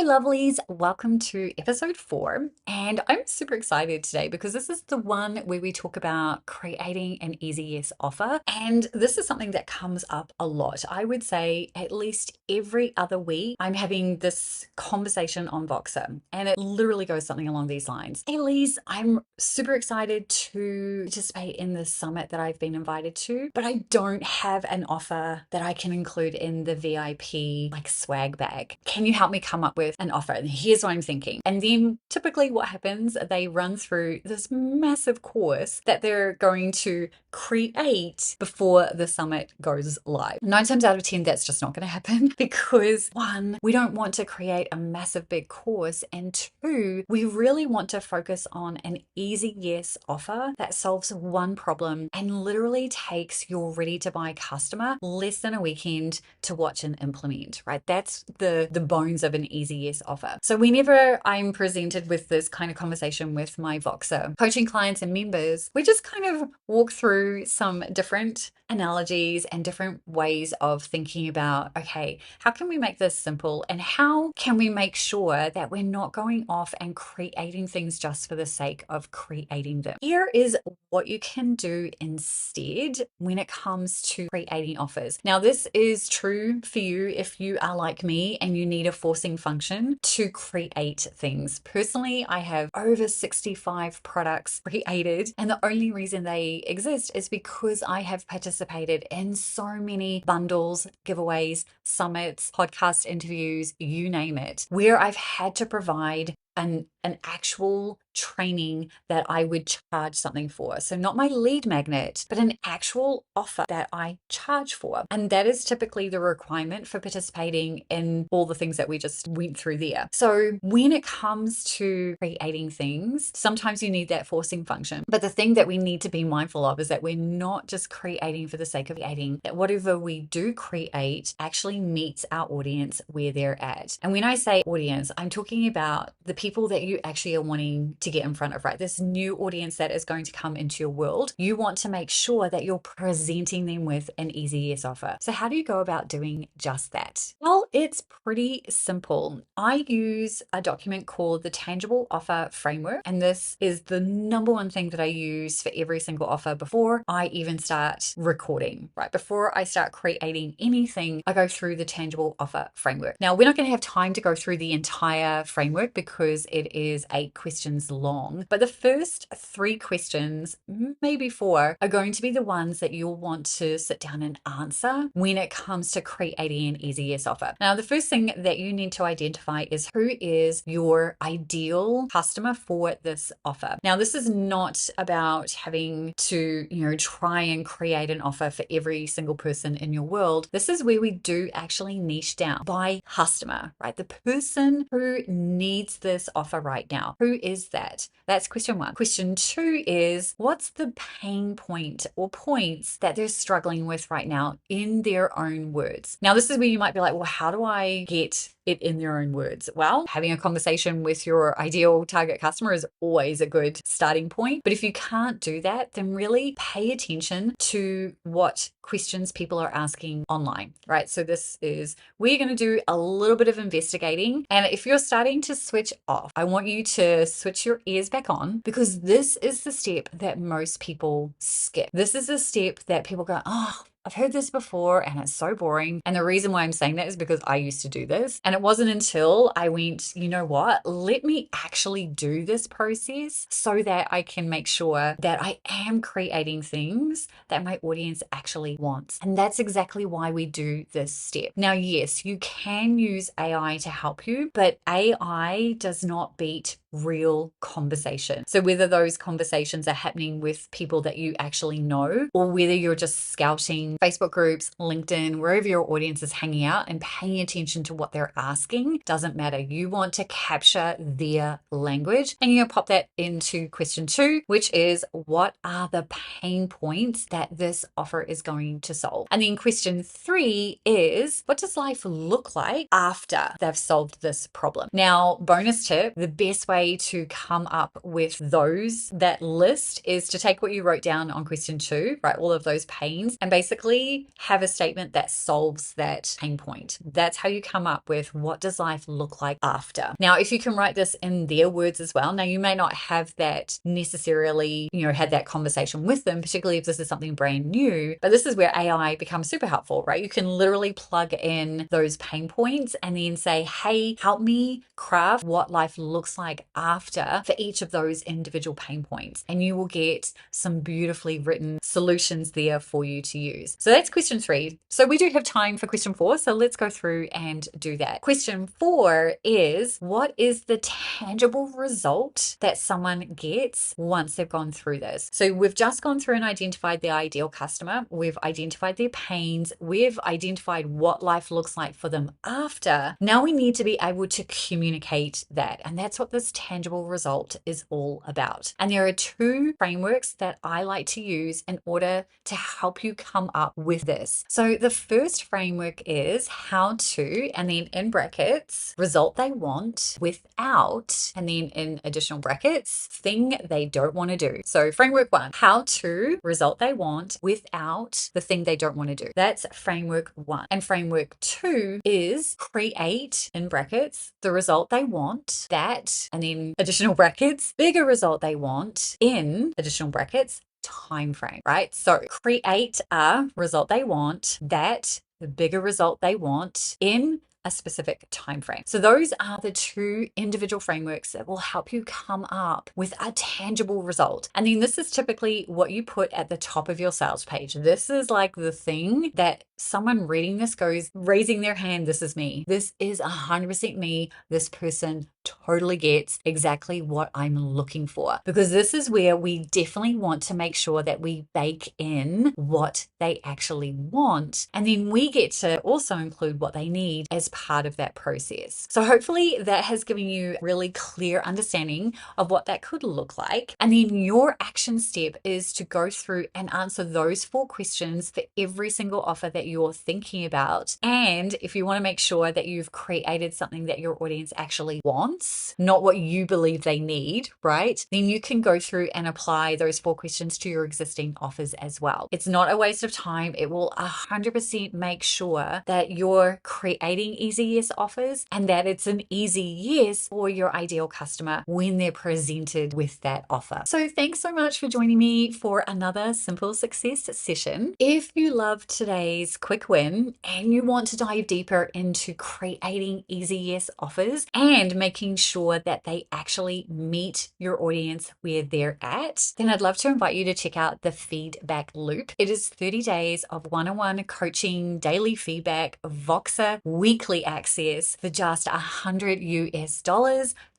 Hey lovelies, welcome to episode 4. And I'm super excited today because this is the one where we talk about creating an easy yes offer. And this is something that comes up a lot. I would say at least every other week, I'm having this conversation on Voxer, and it literally goes something along these lines. Hey Lise, I'm super excited to participate in this summit that I've been invited to, but I don't have an offer that I can include in the VIP like swag bag. Can you help me come up with an offer? And here's what I'm thinking. And then typically what happens, they run through this massive course that they're going to create before the summit goes live. 9 times out of 10, that's just not going to happen because one, we don't want to create a massive big course, and two, we really want to focus on an easy yes offer that solves one problem and literally takes your ready to buy customer less than a weekend to watch and implement, right? That's the bones of an easy yes offer. So whenever I'm presented with this kind of conversation with my Voxer coaching clients and members, we just kind of walk through some different analogies and different ways of thinking about, okay, how can we make this simple and how can we make sure that we're not going off and creating things just for the sake of creating them? Here is what you can do instead when it comes to creating offers. Now, this is true for you if you are like me and you need a forcing function to create things. Personally, I have over 65 products created, and the only reason they exist is because I have participated in so many bundles, giveaways, summits, podcast interviews, you name it, where I've had to provide an actual training that I would charge something for. So not my lead magnet, but an actual offer that I charge for. And that is typically the requirement for participating in all the things that we just went through there. So when it comes to creating things, sometimes you need that forcing function. But the thing that we need to be mindful of is that we're not just creating for the sake of creating, that whatever we do create actually meets our audience where they're at. And when I say audience, I'm talking about the people that you actually are wanting to get in front of, right? This new audience that is going to come into your world. You want to make sure that you're presenting them with an easy yes offer. So how do you go about doing just that? Well, it's pretty simple. I use a document called the Tangible Offer Framework, and this is the number one thing that I use for every single offer before I even start recording, right? Before I start creating anything, I go through the Tangible Offer Framework. Now, we're not going to have time to go through the entire framework because it is 8 questions long. But the first 3 questions, maybe 4, are going to be the ones that you'll want to sit down and answer when it comes to creating an easy yes offer. Now, the first thing that you need to identify is who is your ideal customer for this offer. Now, this is not about having to, try and create an offer for every single person in your world. This is where we do actually niche down by customer, right? The person who needs this offer right now. Who is that? That's question 1. Question 2 is, what's the pain point or points that they're struggling with right now in their own words? Now, this is where you might be like, well, how do I get it in their own words? Well, having a conversation with your ideal target customer is always a good starting point. But if you can't do that, then really pay attention to what questions people are asking online, right? So this is where you're going to do a little bit of investigating. And if you're starting to switch off, I want you to switch your ears back on, because this is the step that most people skip. This is the step that people go, oh, I've heard this before and it's so boring. And the reason why I'm saying that is because I used to do this. And it wasn't until I went, you know what, let me actually do this process so that I can make sure that I am creating things that my audience actually wants. And that's exactly why we do this step. Now, yes, you can use AI to help you, but AI does not beat real conversation. So whether those conversations are happening with people that you actually know, or whether you're just scouting Facebook groups, LinkedIn, wherever your audience is hanging out and paying attention to what they're asking, doesn't matter. You want to capture their language, and you're going to pop that into question 2, which is, what are the pain points that this offer is going to solve? And then question 3 is, what does life look like after they've solved this problem? Now, bonus tip, the best way way to come up with that list is to take what you wrote down on question 2, right? All of those pains, and basically have a statement that solves that pain point. That's how you come up with what does life look like after. Now, if you can write this in their words as well, now you may not have that necessarily, had that conversation with them, particularly if this is something brand new, but this is where AI becomes super helpful, right? You can literally plug in those pain points and then say, hey, help me craft what life looks like after for each of those individual pain points. And you will get some beautifully written solutions there for you to use. So that's question 3. So we do have time for question 4. So let's go through and do that. Question 4 is, what is the tangible result that someone gets once they've gone through this? So we've just gone through and identified the ideal customer. We've identified their pains. We've identified what life looks like for them after. Now we need to be able to communicate that. And that's what this tangible result is all about. And there are 2 frameworks that I like to use in order to help you come up with this. So the first framework is how to, and then in brackets, result they want without, and then in additional brackets, thing they don't want to do. So framework 1, how to, result they want without the thing they don't want to do. That's framework 1. And framework 2 is create, in brackets, the result they want, that, and then additional brackets, bigger result they want, in additional brackets, time frame, right? So create a result they want, that, the bigger result they want, in a specific time frame. So those are the 2 individual frameworks that will help you come up with a tangible result. And then this is typically what you put at the top of your sales page. This is like the thing that someone reading this goes, raising their hand, this is me. This is 100% me. This person totally gets exactly what I'm looking for, because this is where we definitely want to make sure that we bake in what they actually want. And then we get to also include what they need as part of that process. So hopefully that has given you really clear understanding of what that could look like. And then your action step is to go through and answer those 4 questions for every single offer that you're thinking about. And if you want to make sure that you've created something that your audience actually wants, not what you believe they need, right? Then you can go through and apply those 4 questions to your existing offers as well. It's not a waste of time. It will 100% make sure that you're creating easy yes offers and that it's an easy yes for your ideal customer when they're presented with that offer. So thanks so much for joining me for another Simple Success session. If you loved today's quick win and you want to dive deeper into creating easy yes offers and making sure that they actually meet your audience where they're at, then I'd love to invite you to check out the feedback loop. It is 30 days of one-on-one coaching, daily feedback, Voxer weekly access for just $100 US,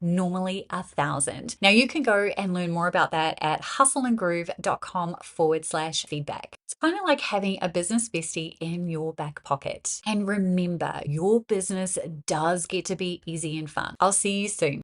normally $1,000. Now you can go and learn more about that at hustleandgroove.com/feedback. It's kind of like having a business bestie in your back pocket. And remember, your business does get to be easy and fun. I'll see you soon.